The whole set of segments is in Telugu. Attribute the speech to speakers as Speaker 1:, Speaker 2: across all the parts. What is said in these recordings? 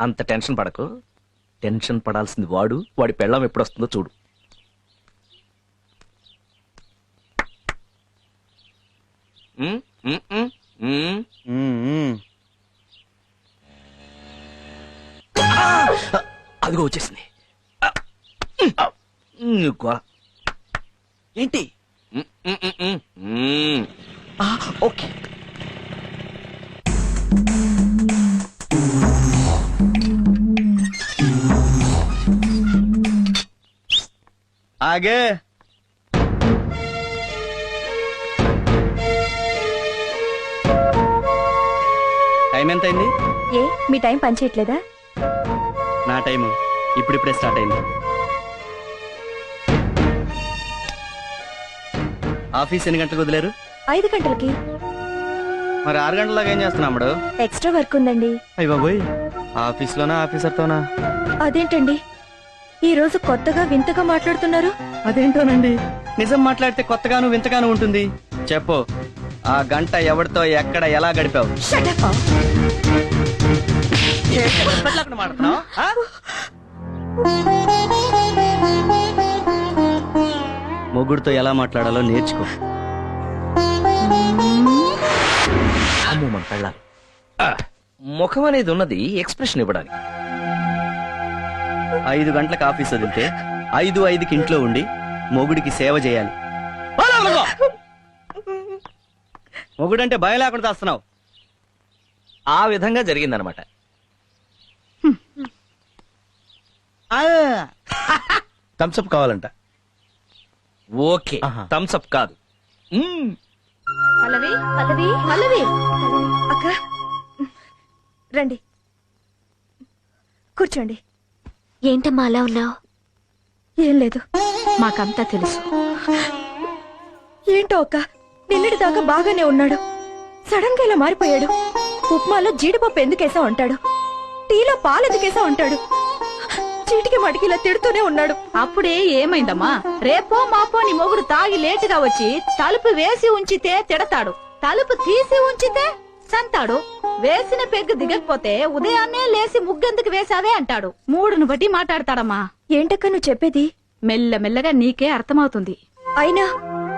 Speaker 1: అంత టెన్షన్ పడకు. టెన్షన్ పడాల్సింది వాడి పెళ్ళం ఎప్పుడు వస్తుందో చూడు. అదిగో వచ్చేసింది.
Speaker 2: ఏంటి?
Speaker 1: ఓకే.
Speaker 2: ఆగే. టైం ఎంత అయింది?
Speaker 3: ఏ మీ టైం పనిచేయట్లేదా?
Speaker 2: నా టైము ఇప్పుడిప్పుడే స్టార్ట్ అయింది. ఆఫీస్ ఎన్ని గంటలకు వదిలేరు?
Speaker 3: 5 గంటలకి.
Speaker 2: మరి 6 గంటలలాగా ఏం చేస్తున్నా అమ్మడు?
Speaker 3: ఎక్స్ట్రా వర్క్ ఉందండి.
Speaker 2: అయ్య బాబోయ్, ఆఫీస్లోనా ఆఫీసర్తోనా?
Speaker 3: అదేంటండి ఈ రోజు కొత్తగా వింతగా మాట్లాడుతున్నారు?
Speaker 2: అదేంటోనండి, నిజం మాట్లాడితే కొత్తగాను వింతగాను ఉంటుంది. చెప్పు, ఆ గంట ఎవరితో ఎక్కడ ఎలా గడిపావు? మొగుడుతో ఎలా మాట్లాడాలో నేర్చుకో.
Speaker 1: అమ్మో మన పెళ్ళాలి. ముఖం అనేది ఉన్నది ఎక్స్ప్రెషన్ ఇవ్వడానికి.
Speaker 2: 5 గంటలకు ఆఫీస్ వదిలితే 5:05కి ఇంట్లో ఉండి మొగుడికి సేవ చేయాలి. మొగుడంటే భయం లేకుండా చేస్తున్నావు.
Speaker 1: ఆ విధంగా జరిగిందనమాట.
Speaker 4: థమ్స్అప్ కావాలంట.
Speaker 1: ఓకే, థమ్స్అప్ కాదు.
Speaker 3: పల్లవి పల్లవి పల్లవి అక్క రండి కూర్చోండి.
Speaker 5: ఏంటమ్మా అలా ఉన్నావు?
Speaker 3: ఏం లేదు,
Speaker 5: మాకంతా తెలుసు.
Speaker 3: ఏంటో అక్క, నిన్నటి దాకా బాగానే ఉన్నాడు, సడన్ గా ఇలా మారిపోయాడు. ఉప్మాలో జీడిపప్పు ఎందుకేసా ఉంటాడు, టీలో పాలు ఎందుకేసా ఉంటాడు, చీటికి మడికి ఇలా తిడుతూనే ఉన్నాడు.
Speaker 6: అప్పుడే ఏమైందమ్మా? రేపో మాపో నీ మొగుడు తాగి లేటుగా వచ్చి తలుపు వేసి ఉంచితే తిడతాడు, తలుపు తీసి ఉంచితే సంతాడు. వేసిన పెగ్గు దిగకపోతే ఉదయాన్నే లేసి ముగ్గెందుకు వేసావే అంటాడు. మూడును బట్టి మాట్లాడతాడమ్మా.
Speaker 3: ఏంటక్క నువ్వు చెప్పేది?
Speaker 6: మెల్లమెల్లగా నీకే అర్థమవుతుంది.
Speaker 3: అయినా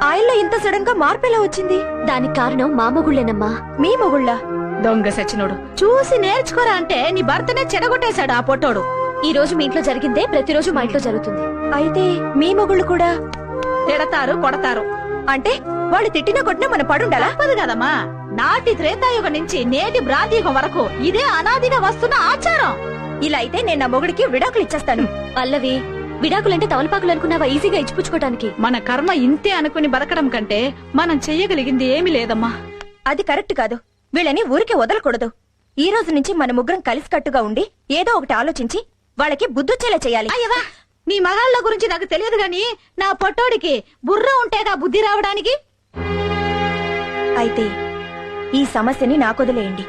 Speaker 3: ఆయనలో ఇంత సడన్ గా మార్పు ఎలా వచ్చింది?
Speaker 5: దానికి కారణం మా మొగుళ్ళేనమ్మా.
Speaker 3: మీ మొగుళ్ళ?
Speaker 6: దొంగ సచ్చినోడు, చూసి నేర్చుకోరా అంటే నీ భర్తనే చెడగొట్టేశాడు ఆ పొట్టోడు.
Speaker 5: ఈ రోజు మీ ఇంట్లో జరిగిందే ప్రతిరోజు మా ఇంట్లో జరుగుతుంది.
Speaker 3: అయితే మీ మొగుళ్ళు కూడా
Speaker 6: తిడతారు, కొడతారు.
Speaker 3: అంటే వాళ్ళు తిట్టినా కొట్టినా మన పడుండాలా?
Speaker 6: తప్పదు కదమ్మా. నాటి త్రేతాయుగం నుంచి నేటి బ్రాంతియుగం వరకు ఇదే అనాదిగా వస్తున్న ఆచారం.
Speaker 3: ఇలా అయితే నేను నా మొగుడికి విడాకులు ఇచ్చేస్తాను.
Speaker 5: పల్లవి, విడాకులంటే తవలపాకులు అనుకున్నావా ఈజీగా ఇచ్చిపుచ్చుకోవడానికి?
Speaker 6: మన కర్మ ఇంతే అనుకుని బతకడం కంటే మనం చెయ్యగలిగింది ఏమీ లేదమ్మా.
Speaker 3: అది కరెక్ట్ కాదు. వీళ్ళని ఊరికే వదలకూడదు. ఈ రోజు నుంచి మన ముగ్గురం కలిసికట్టుగా ఉండి ఏదో ఒకటి ఆలోచించి వాళ్ళకి బుద్ధొచ్చేలా చేయాలి.
Speaker 6: అయ్యవా, నీ మగాళ్ళ గురించి నాకు తెలియదు గాని నా పొట్టోడికి బుర్ర ఉంటేగా బుద్ధి రావడానికి.
Speaker 3: అయితే ఈ సమస్యని నాకొదిలేయండి.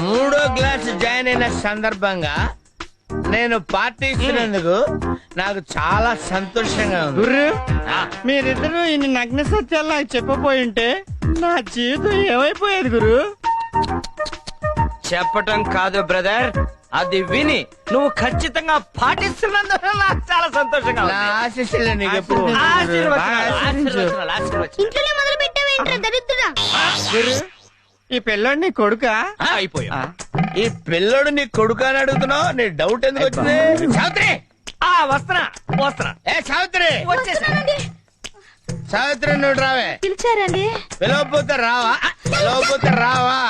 Speaker 4: 3వ క్లాస్ జాయిన్ అయిన సందర్భంగా నేను పార్టీ ఇస్తున్నందుకు నాకు చాలా సంతోషంగా ఉంది.
Speaker 2: గుర్రు, మీరిద్దరూ ఇన్ని నగ్న సత్యాలు నాకు చెప్పబోయింటే నా జీవితం ఏమైపోయేది గురు?
Speaker 1: చెప్పటం కాదు బ్రదర్, అది విని నువ్వు ఖచ్చితంగా పాటిస్తున్నందుకు నాకు చాలా సంతోషంగా
Speaker 4: నా ఆశీస్సులు నీకు ఎప్పుడు
Speaker 2: గురు, ఈ పిల్లోడు నీ కొడుకా?
Speaker 1: అయిపోయా.
Speaker 4: ఈ పిల్లడు నీ కొడుకు అని అడుగుతున్నావు, నీ డౌట్ ఎందుకు వచ్చింది? సావిత్రి,
Speaker 1: వస్తున్నా.
Speaker 4: ఏ సావిత్రి, సావిత్రి నువ్వు రావే.
Speaker 6: పిలిచారండి?
Speaker 4: పిలవపోతే రావా?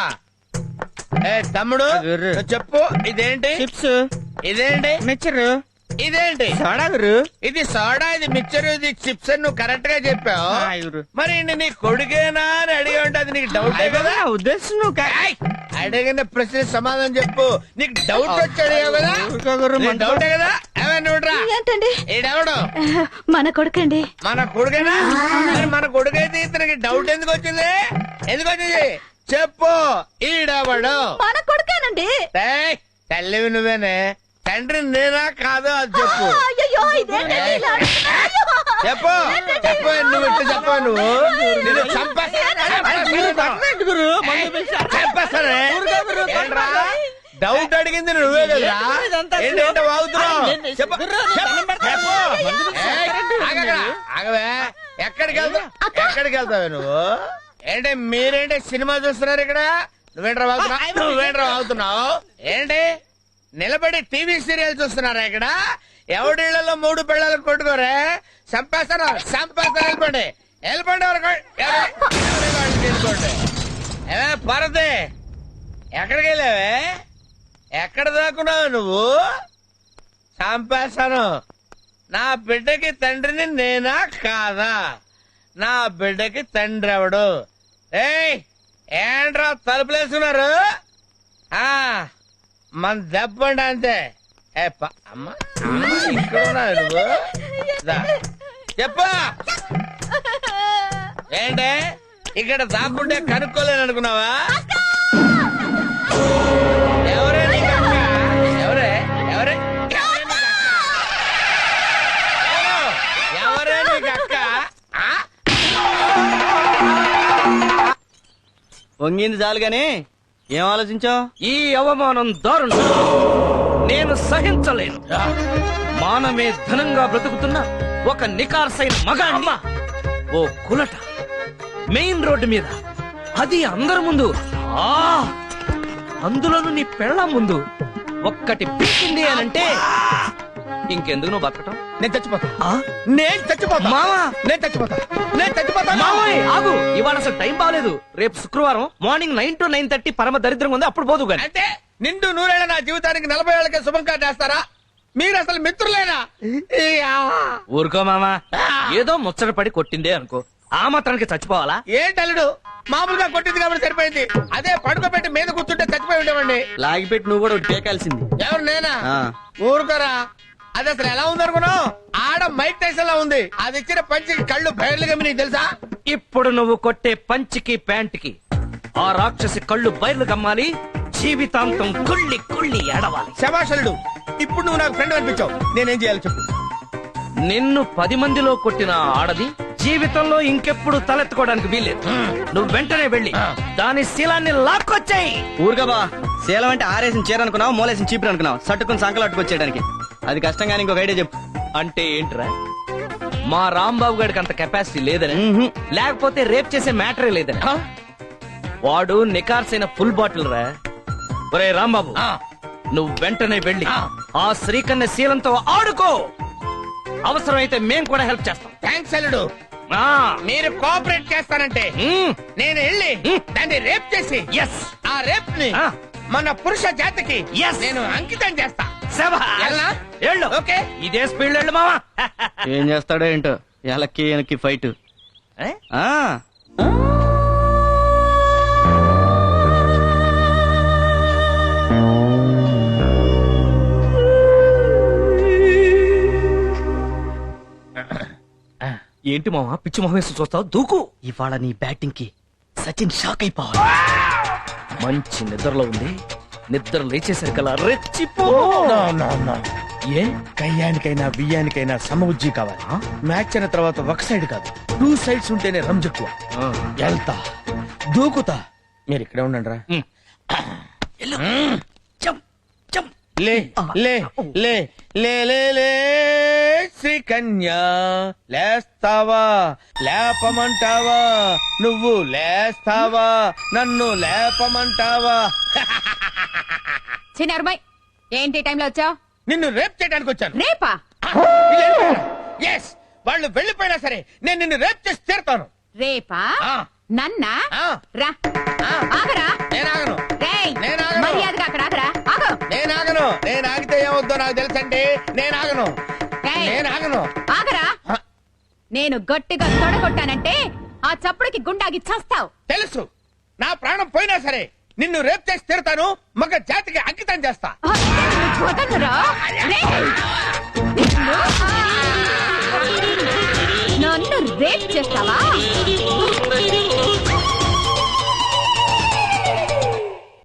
Speaker 4: ఏ తమ్ముడు, నువ్వు చెప్పు, ఇదేంటి?
Speaker 2: చిప్స్.
Speaker 4: ఇదేంటి?
Speaker 2: మిక్చరు.
Speaker 4: ఇదేంటి?
Speaker 2: సోడా గురు.
Speaker 4: ఇది సోడా, ఇది మిక్చర్, ఇది చిప్స్ అని నువ్వు కరెక్ట్ గా చెప్పావు. మరి నీ కొడుకేనా అని అడిగి ఉంటే అది నీకు డౌట్ కదా?
Speaker 2: ఉద్దేశం నువ్వు
Speaker 4: అడిగిన ప్రశ్న సమాధానం చెప్పు. నీకు డౌట్ వచ్చి అడిగావు కదా? డౌటే కదా?
Speaker 6: ఏంటండి?
Speaker 4: ఈడెవడు?
Speaker 6: మన కొడుకండి.
Speaker 4: మన కొడుకేనా? మరి మన కొడుకైతే ఇతనికి డౌట్ ఎందుకు వచ్చింది? చెప్పు, ఈడెవడు?
Speaker 6: మన కొడుకేనండి.
Speaker 4: తల్లివి నువ్వేనే, తండ్రి నేనా కాదు అది చెప్పు.
Speaker 6: అయ్యో, ఇదేంటండి ఇలా అంటున్నారు?
Speaker 4: చెప్పు చెప్పు నువ్వు ఇట్లా చెప్పు నువ్వు నిన్ను చంపేస్తానే ఏంట్రా డౌట్ అడిగింది నువ్వే కదరా ఏంటంటే వాగుతున్నావు చెప్పు చెప్పు ఏయ్, ఆగక్కడ, ఆగవే ఎక్కడికి వెళ్తావు ఎక్కడికి వెళ్తావే నువ్వు ఏంటి మీరేంటి సినిమా చూస్తున్నారు ఇక్కడ నువ్వేంట్రా వాగుతున్నావు ఏంటి నిలబడి టీవీ సీరియల్ చూస్తున్నారా ఇక్కడ ఎవడిళ్లలో 3 పిల్లలు కొట్టుకోరే చంపేస్తాను వెళ్ళిపోండి వెళ్ళిపోండి తీసుకోండి ఏమే పరదే ఎక్కడికి వెళ్ళావే ఎక్కడ దాక్కున్నావు నువ్వు చంపేస్తాను నా బిడ్డకి తండ్రిని నేనా కాదా నా బిడ్డకి తండ్రి ఎవడు ఏయ్ ఏంట్రా తలుపులేసుకున్నారు మన దెబ్బండి అంతే అమ్మ ఇక్కడ ఉన్నావు నువ్వు దా. చెప్పు ఏంటే ఇక్కడ దాక్కుంటే కనుక్కోలేను అనుకున్నావా ఎవరే నీకు అక్క? ఎవరే ఎవరే ఎవరే నీకు అక్క ఆ?
Speaker 2: వంగింది చాలు గాని ఏం ఆలోచించావు?
Speaker 1: ఈ అవమానం దారుణం నేను సహించలేను. మానమే ధనంగా బ్రతుకుతున్న ఒక నికార్సైన మగాణ్ణి ఓ కులట మెయిన్ రోడ్డు మీద అది అందరి ముందు అందులోను నీ పెళ్ళ ముందు ఒక్కటి పీకింది అనంటే ఇంకెందుకు నువ్వు బతకటం?
Speaker 4: నేను చచ్చిపోతా నేను చచ్చిపోతా
Speaker 1: మావా
Speaker 4: నేను చచ్చిపోతా
Speaker 1: మావయ్య ఆగు, ఇవాళ అసలు టైం బాగాలేదు. రేపు శుక్రవారం మార్నింగ్ 9 to 9:30 పరమ దరిద్రంగా ఉంది, అప్పుడు పోదు గాని.
Speaker 4: అంటే నిండు 100 ఏళ్ల నా జీవితానికి 40 ఏళ్ళకే శుభం కాటేస్తారా మీరు అసలు మిత్రులేనా
Speaker 1: ఊరుకో మామా, ఏదో ముచ్చట పడి కొట్టిందే అనుకో, ఆ మాత్రానికి చచ్చిపోవాలా?
Speaker 4: ఏంటల్లుడు మామూలుగా కొట్టింది కాబట్టి సరిపోయింది. అదే పడుకోబెట్టి మీద కూర్చుంటే చచ్చిపోయి ఉండేవండి.
Speaker 2: లాగిపెట్టి నువ్వు కూడా టేకాల్సింది.
Speaker 4: ఎవరు నేనా?
Speaker 2: ఆ.
Speaker 4: ఊరుకోరా, అది అసలు ఎలా ఉందనుకున్నావు? ఆడ మైక్ టైసన్ లా ఉంది. అది ఇచ్చిన పంచికి కళ్ళు బయర్లుగా నీకు తెలుసా?
Speaker 1: ఇప్పుడు నువ్వు కొట్టే పంచికి ప్యాంట్కి ఆ రాక్షసి కళ్ళు బయలు కమ్మాలి, జీవితాంతం కుళ్ళి కుళ్ళి ఏడవాలి.
Speaker 4: శభాషలుడు, ఇప్పుడు నువ్వు నాకు ఫ్రెండ్ అనిపించావు. నేనేం చేయాలి చెప్పు?
Speaker 1: నిన్ను 10 మందిలో కొట్టిన ఆడది జీవితంలో ఇంకెప్పుడు తలెత్తుకోవడానికి వీల్లేదు. నువ్వు వెంటనే వెళ్ళి దాని శీలాన్ని లాక్కొచ్చాయి.
Speaker 2: ఊరుగా బా, శీలం అంటే ఆరేసిన చీర అనుకున్నావు, మూలేసిన చీపురు అనుకున్నావు, సట్టుకుని సంకలు అట్టుకొచ్చేయడానికి. అది కష్టం కానీ ఇంకొక ఐడియా చెప్పు.
Speaker 1: అంటే ఏంట్రా, మా రాంబాబు గారికి అంత కెపాసిటీ లేదని, లేకపోతే రేప్ చేసే మ్యాటరే లేదని? వాడు నికార్సైన ఫుల్ బాటిల్ రా. ఒరే రాంబాబు, నువ్వు వెంటనే వెళ్ళి ఆ శ్రీకన్య శీలంతో ఆడుకో. అవసరమైతే మేం కూడా హెల్ప్ చేస్తాం.
Speaker 4: థ్యాంక్స్ అల్లుడు. మీరు కోఆపరేట్ చేస్తానంటే నేను వెళ్ళి దాన్ని రేప్ చేసి ఆ రేప్ ని మన పురుష జాతికి నేను అంకితం చేస్తా.
Speaker 1: ఓకే, ఇదే స్పీడ్ వెళ్ళు మావా.
Speaker 2: ఏం చేస్తాడో ఏంటో, ఎలక్కి వెనక్కి ఫైట్.
Speaker 1: ఏంటి మావా పిచ్చి మొహం వేసి చూస్తావు? దూకు.
Speaker 2: ఇవాళ నీ బ్యాటింగ్ కి సచిన్ షాక్ అయిపోవాలి.
Speaker 1: మంచి నిద్రలో ఉంది, నిద్ర లేచేసరికల్లా రెచ్చిపో.
Speaker 4: ఏ కయ్యానికైనా బియ్యానికైనా సమబుజ్జి కావాలి. మ్యాచ్ అయిన తర్వాత ఒక సైడ్ కాదు, 2 sides ఉంటేనే రంజక్కువ. వెళ్తా, దూకుతా. మీరు ఇక్కడే ఉండండి రా. లే లే లే లే లే లే శ్రీకన్యా, లేస్తావా లేపమంటావా? నువ్వు లేస్తావా నన్ను లేపమంటావా?
Speaker 6: చిన్నరుమై, ఏంటి టైంలో వచ్చావు?
Speaker 4: నిన్ను రేప్ చేయడానికి వచ్చాను.
Speaker 6: రేపా?
Speaker 4: ఎస్, వాళ్ళు వెళ్ళిపోయినా సరే నేను నిన్ను రేప్ చేసి తీరుతాను.
Speaker 6: రేపా? నన్నా?
Speaker 4: ఆ.
Speaker 6: రా, ఆగరా.
Speaker 4: నేను ఆగను.
Speaker 6: రేయ్,
Speaker 4: నేను ఆగను.
Speaker 6: మర్యాదగా అక్కడ ఆగరా. ఆగు.
Speaker 4: నేను ఆగను. నేను ఆగితే ఏమవుద్దో నాకు తెలుసండి. నేను ఆగను.
Speaker 6: రేయ్,
Speaker 4: నేను ఆగను.
Speaker 6: ఆగరా. నేను గట్టిగా తొడగొట్టానంటే ఆ చప్పుడుకి గుండాగి చస్తావు.
Speaker 4: తెలుసు, నా ప్రాణం పోయినా సరే నిన్ను రేప్ చేసి తీరుతాను. మగ జాతికి అంకితం చేస్తా.
Speaker 6: వదలరా. రేయ్, నన్ను రేప్ చేస్తావా?